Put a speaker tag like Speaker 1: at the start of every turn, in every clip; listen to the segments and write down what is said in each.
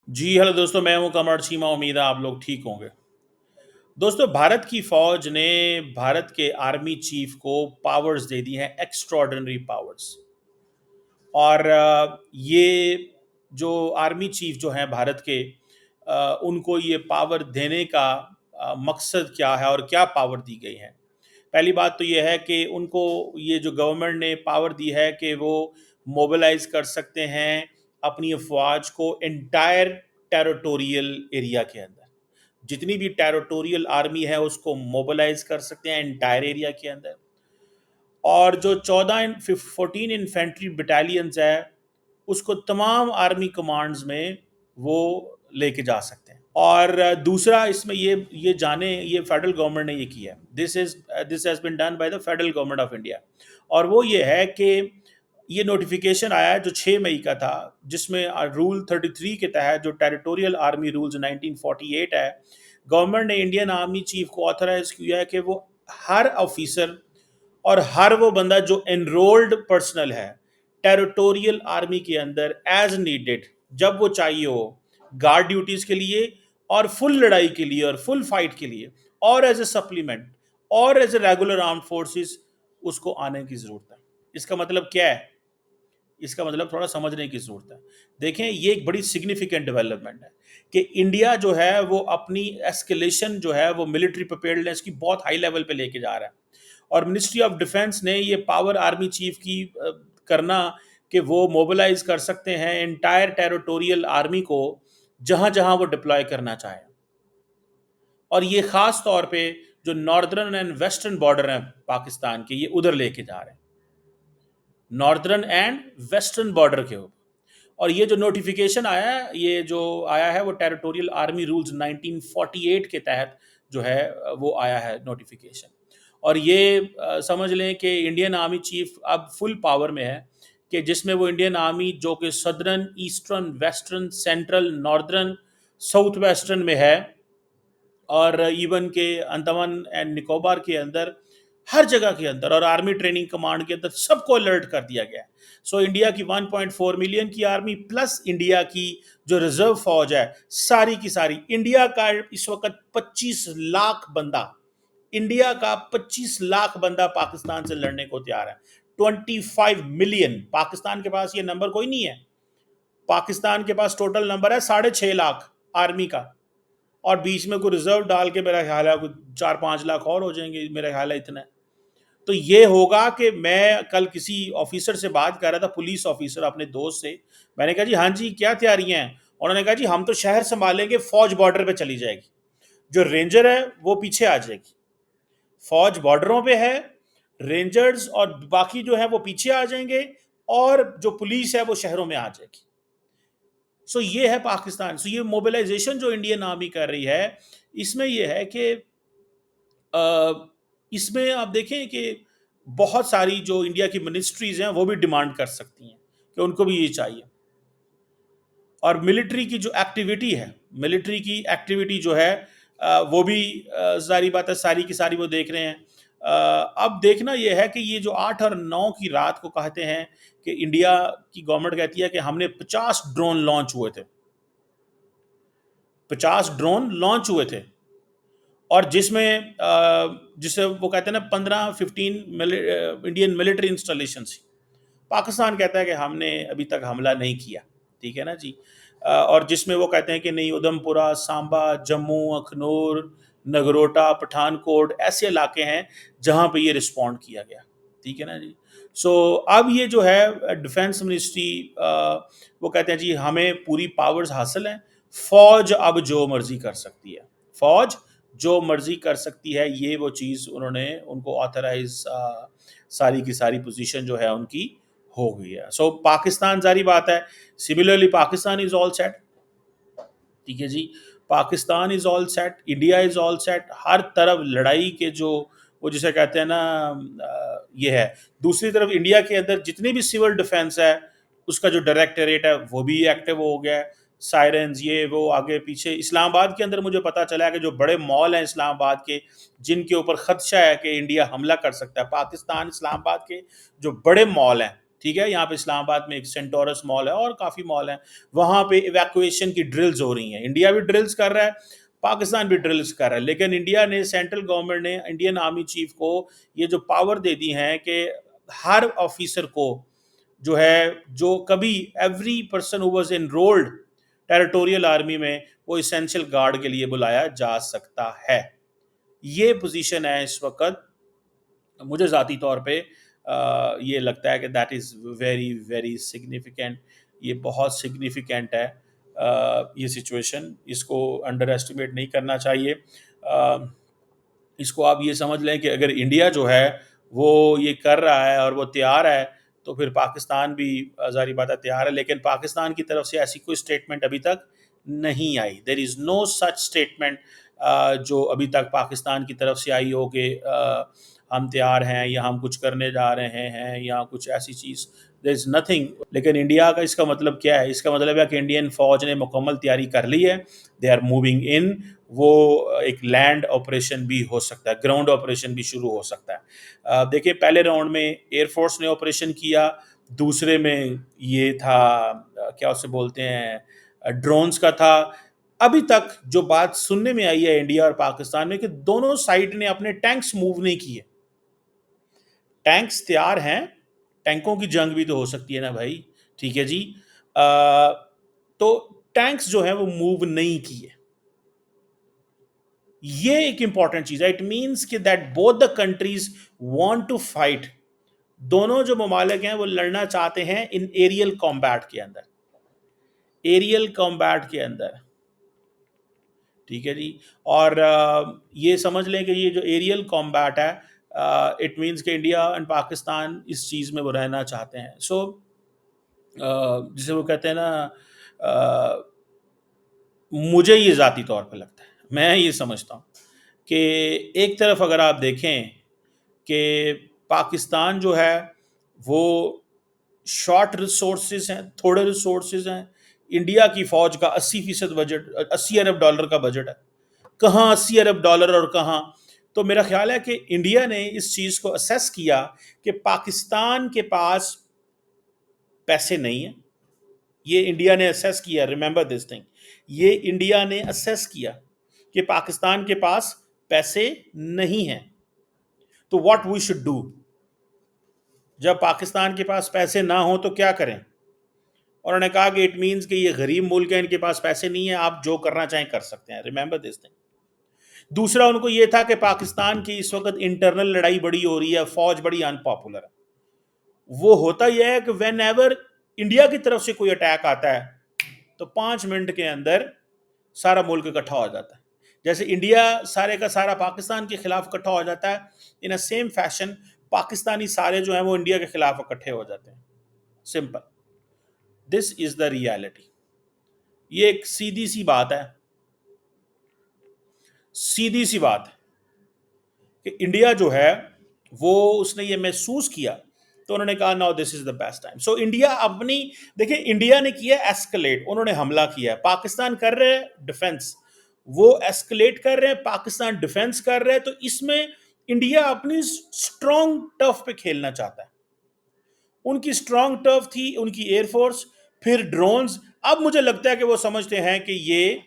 Speaker 1: जी hello दोस्तों, मैं हूं कमर चीमा। उम्मीद है आप लोग ठीक होंगे। दोस्तों, भारत की फौज ने भारत के आर्मी चीफ को पावर्स दे दी हैं, एक्स्ट्रॉर्डिनरी पावर्स। और ये जो आर्मी चीफ जो हैं भारत के, उनको ये पावर देने का मकसद क्या है और क्या पावर दी गई है। पहली बात तो ये है कि उनको ये जो गवर्नमेंट ने पावर दी है कि वो मोबिलाइज कर सकते हैं अपनी अफवाज को एंटायर टेरिटोरियल एरिया के अंदर। जितनी भी टेरिटोरियल आर्मी है उसको मोबिलाइज कर सकते हैं एंटायर एरिया के अंदर। और जो 14 इन्फेंट्री बटालियंस है उसको तमाम आर्मी कमांड्स में वो लेके जा सकते हैं। और दूसरा इसमें ये जाने, ये फेडरल गवर्नमेंट ने ये किया है। This has been done by the federal government of India. और वो ये है कि ये नोटिफिकेशन आया है जो 6 मई का था, जिसमें रूल 33 के तहत जो टेरिटोरियल आर्मी रूल्स 1948 है, गवर्नमेंट ने इंडियन आर्मी चीफ को ऑथराइज किया है कि वो हर ऑफिसर और हर वो बंदा जो एनरोल्ड पर्सनल है टेरिटोरियल आर्मी के अंदर एज नीडेड, जब वो चाहिए हो, गार्ड ड्यूटीज के लिए और फुल लड़ाई के लिए और फुल फाइट के लिए और एज ए सप्लीमेंट और as a regular arm forces, उसको आने की जरूरत है। इसका मतलब क्या है? इसका मतलब थोड़ा समझने की जरूरत है। देखें, ये एक बड़ी सिग्निफिकेंट डेवलपमेंट है कि इंडिया जो है वो अपनी एस्केलेशन जो है वो मिलिट्री प्रिपेयर्डनेस की बहुत हाई लेवल पे लेके जा रहा है। और मिनिस्ट्री ऑफ डिफेंस ने ये पावर आर्मी चीफ की करना कि वो मोबिलाइज कर सकते हैं एंटायर टेरिटोरियल आर्मी को जहां जहां वो डिप्लॉय करना चाहे। और ये खास तौर पे जो नॉर्दर्न एंड वेस्टर्न बॉर्डर है पाकिस्तान के, ये उधर लेके जा रहे हैं, नॉर्दर्न एंड वेस्टर्न बॉर्डर के ऊपर। और ये जो नोटिफिकेशन आया है, ये जो आया है वो टेरिटोरियल आर्मी रूल्स 1948 के तहत जो है वो आया है नोटिफिकेशन। और ये समझ लें कि इंडियन आर्मी चीफ अब फुल पावर में है, कि जिसमें वो इंडियन आर्मी जो कि southern, eastern, western, central, northern, south western में है, और इवन के अंडमान एंड निकोबार के अंदर, हर जगह के अंदर, और आर्मी ट्रेनिंग कमांड के अंदर सबको अलर्ट कर दिया गया है। सो इंडिया की 1.4 मिलियन की आर्मी प्लस इंडिया की जो रिजर्व फौज है, सारी की सारी, इंडिया का इस वक्त 25 लाख बंदा, इंडिया का 25 लाख बंदा पाकिस्तान से लड़ने को तैयार है। 25 मिलियन। पाकिस्तान के पास ये नंबर कोई नहीं है। पाकिस्तान के पास टोटल नंबर है 6.5 लाख आर्मी का। और बीच में कोई रिजर्व डाल के मेरा ख्याल है कुछ 4-5 लाख और हो जाएंगे, मेरा ख्याल है इतना। तो ये होगा कि मैं कल किसी ऑफिसर से बात कर रहा था, पुलिस ऑफिसर, अपने दोस्त से। मैंने कहा जी हाँ जी, क्या तैयारियां हैं? उन्होंने कहा जी हम तो शहर संभालेंगे, फौज बॉर्डर पे चली जाएगी, जो रेंजर है वो पीछे आ जाएगी। फौज बॉर्डरों पे है, रेंजर्स और बाकी जो है वो पीछे आ जाएंगे, और जो पुलिस है वो शहरों में आ जाएगी। सो ये है पाकिस्तान। सो ये मोबिलाइजेशन जो इंडियन आर्मी कर रही है, इसमें ये है कि इसमें आप देखें कि बहुत सारी जो इंडिया की मिनिस्ट्रीज हैं वो भी डिमांड कर सकती हैं कि उनको भी ये चाहिए। और मिलिट्री की जो एक्टिविटी है, मिलिट्री की एक्टिविटी जो है वो भी सारी बात है, सारी की सारी वो देख रहे हैं। अब देखना यह है कि ये जो 8 और 9 की रात को कहते हैं कि इंडिया की गवर्नमेंट कहती है कि हमने 50 ड्रोन लॉन्च हुए थे, 50 ड्रोन लॉन्च हुए थे। और जिसमें जिसे वो कहते हैं ना 15-15 इंडियन मिलिट्री इंस्टॉलेशन। पाकिस्तान कहता है कि हमने अभी तक हमला नहीं किया, ठीक है ना जी। और जिसमें वो कहते हैं कि नहीं, उधमपुरा, सांबा, जम्मू, अखनूर, नगरोटा, पठानकोट ऐसे इलाके हैं जहां पे ये रिस्पॉन्ड किया गया, ठीक है ना जी। सो अब ये जो है डिफेंस मिनिस्ट्री, वो कहते हैं जी हमें पूरी पावर्स हासिल हैं, फौज अब जो मर्जी कर सकती है, फौज जो मर्जी कर सकती है। ये वो चीज़ उन्होंने उनको ऑथराइज, सारी की सारी पोजीशन जो है उनकी हो गई है। सो पाकिस्तान, जारी बात है, similarly Pakistan is all set, ठीक है जी। Pakistan is all set, India is all set, हर तरफ लड़ाई के जो वो जिसे कहते हैं ना, ये है। दूसरी तरफ इंडिया के अंदर जितनी भी सिविल डिफेंस है उसका जो डायरेक्टरेट है वो भी एक्टिव हो गया है। सायरन्स, ये वो, आगे पीछे। इस्लामाबाद के अंदर मुझे पता चला है कि जो बड़े मॉल हैं इस्लामाबाद के, जिनके ऊपर खदशा है कि इंडिया हमला कर सकता है, पाकिस्तान इस्लामाबाद के जो बड़े मॉल हैं, ठीक है, यहाँ पे इस्लामाबाद में एक सेंटोरस मॉल है और काफ़ी मॉल हैं, वहाँ पे इवैक्यूएशन की ड्रिल्स हो रही हैं। इंडिया भी ड्रिल्स कर रहा है, पाकिस्तान भी ड्रिल्स कर रहा है, लेकिन इंडिया ने, सेंट्रल गवर्नमेंट ने इंडियन आर्मी चीफ को ये जो पावर दे दी है कि हर ऑफिसर को जो है, जो कभी every person who was enrolled territorial army में, वो इसेंशियल गार्ड के लिए बुलाया जा सकता है। ये पोजीशन है इस वक्त। मुझे ज़ाती तौर पे ये लगता है कि that is very very significant. ये बहुत सिग्निफिकेंट है ये सिचुएशन, इसको अंडर एस्टिमेट नहीं करना चाहिए। इसको आप ये समझ लें कि अगर इंडिया जो है वो ये कर रहा है और वो तैयार है, तो फिर पाकिस्तान भी ज़ाहिर बात है तैयार है, लेकिन पाकिस्तान की तरफ से ऐसी कोई स्टेटमेंट अभी तक नहीं आई। There is no such statement जो अभी तक पाकिस्तान की तरफ से आई हो कि हम तैयार हैं या हम कुछ करने जा रहे हैं या कुछ ऐसी चीज़। There is nothing. लेकिन इंडिया का इसका मतलब क्या है? इसका मतलब है कि इंडियन फ़ौज ने मुकम्मल तैयारी कर ली है, दे आर मूविंग इन। वो एक लैंड ऑपरेशन भी हो सकता है, ग्राउंड ऑपरेशन भी शुरू हो सकता है। देखिए, पहले राउंड में एयरफोर्स ने ऑपरेशन किया, दूसरे में ये था क्या उसे बोलते हैं, ड्रोन्स का था। अभी तक जो बात सुनने में आई है इंडिया और पाकिस्तान में कि दोनों साइड ने अपने टैंक्स मूव नहीं किए। टैंक्स तैयार हैं, टैंकों की जंग भी तो हो सकती है ना भाई, ठीक है जी। तो टैंक्स जो है वो मूव नहीं किए। ये एक इंपॉर्टेंट चीज है। इट मींस कि that both the countries want to fight. दोनों जो ममालिक हैं वो लड़ना चाहते हैं इन एरियल कॉम्बैट के अंदर, एरियल कॉम्बैट के अंदर, ठीक है जी। और ये समझ लें कि ये जो एरियल कॉम्बैट है, इट मींस कि इंडिया एंड पाकिस्तान इस चीज़ में वो रहना चाहते हैं। सो जिसे वो कहते हैं ना, मुझे ये ज़ाती तौर पे लगता है, मैं ये समझता हूँ कि एक तरफ अगर आप देखें कि पाकिस्तान जो है वो शॉर्ट रिसोर्सेज हैं, थोड़े रिसोर्सेज हैं। इंडिया की फ़ौज का 80% बजट, 80 अरब डॉलर का बजट है। कहाँ 80 अरब डॉलर और कहाँ। तो मेरा ख्याल है कि इंडिया ने इस चीज़ को असेस किया कि पाकिस्तान के पास पैसे नहीं है। ये इंडिया ने असेस किया, रिमेंबर दिस थिंग, ये इंडिया ने असेस किया कि पाकिस्तान के पास पैसे नहीं हैं। तो व्हाट वी शुड डू, जब पाकिस्तान के पास पैसे ना हो तो क्या करें। और उन्होंने कहा कि इट मीन्स कि ये गरीब मुल्क है, इनके पास पैसे नहीं है, आप जो करना चाहें कर सकते हैं। Remember this thing. दूसरा उनको ये था कि पाकिस्तान की इस वक्त इंटरनल लड़ाई बड़ी हो रही है, फौज बड़ी अनपॉपुलर है। वो होता यह है कि वेन एवर इंडिया की तरफ से कोई अटैक आता है तो 5 मिनट के अंदर सारा मुल्क इकट्ठा हो जाता है। जैसे इंडिया सारे का सारा पाकिस्तान के खिलाफ इकट्ठा हो जाता है, इन अ सेम फैशन पाकिस्तानी सारे जो हैं वो इंडिया के खिलाफ इकट्ठे हो जाते हैं। Simple, this is the reality. ये एक सीधी सी बात है, सीधी सी बात है कि इंडिया जो है वो उसने ये महसूस किया, तो उन्होंने कहा now this is the best time. So India अपनी, देखिए इंडिया ने किया एस्केलेट, उन्होंने हमला किया है, पाकिस्तान कर रहे हैं डिफेंस, वो एस्केलेट कर रहे हैं, पाकिस्तान डिफेंस कर रहे हैं। तो इसमें इंडिया अपनी स्ट्रॉन्ग टफ पे खेलना चाहता है। उनकी स्ट्रॉन्ग टर्फ थी उनकी एयरफोर्स, फिर ड्रोन्स। अब मुझे लगता है कि वो समझते हैं कि ये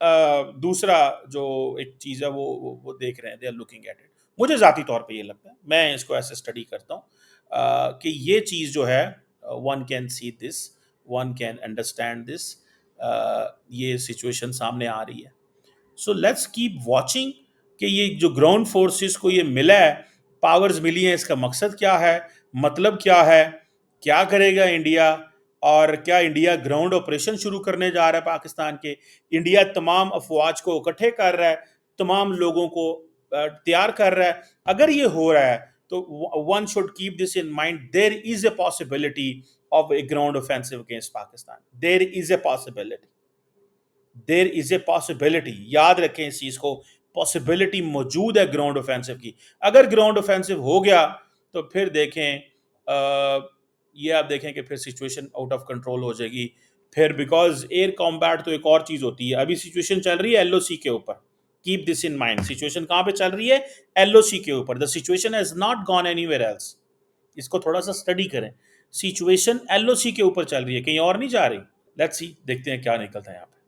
Speaker 1: दूसरा जो एक चीज़ है वो देख रहे हैं, they are looking at it. मुझे ज़ाती तौर पे ये लगता है, मैं इसको ऐसे स्टडी करता हूँ कि ये चीज़ जो है, one can see this, one can understand this, ये सिचुएशन सामने आ रही है। सो लेट्स कीप वॉचिंग कि ये जो ग्राउंड फोर्सेस को ये मिला है, पावर्स मिली हैं, इसका मकसद क्या है, मतलब क्या है, क्या करेगा इंडिया, और क्या इंडिया ग्राउंड ऑपरेशन शुरू करने जा रहा है पाकिस्तान के। इंडिया तमाम अफवाज को इकट्ठे कर रहा है, तमाम लोगों को तैयार कर रहा है। अगर ये हो रहा है तो one should keep this in mind, there is a possibility of a ground offensive against Pakistan, there is a possibility, there is a possibility. याद रखें इस चीज को, पॉसिबिलिटी मौजूद है ग्राउंड ऑफेंसिव की। अगर ग्राउंड ऑफेंसिव हो गया तो फिर देखें, ये आप देखें कि फिर सिचुएशन आउट ऑफ कंट्रोल हो जाएगी। फिर बिकॉज एयर कॉम्बैट तो एक और चीज होती है। अभी सिचुएशन चल रही है एलओसी के ऊपर, keep this in mind. Situation कहां पे चल रही है? एलओसी के ऊपर। The situation has not gone anywhere else. इसको थोड़ा सा स्टडी करें। सिचुएशन एलओसी के ऊपर चल रही है, कहीं और नहीं जा रही। लेट्स सी, देखते हैं क्या निकलता है यहाँ पे।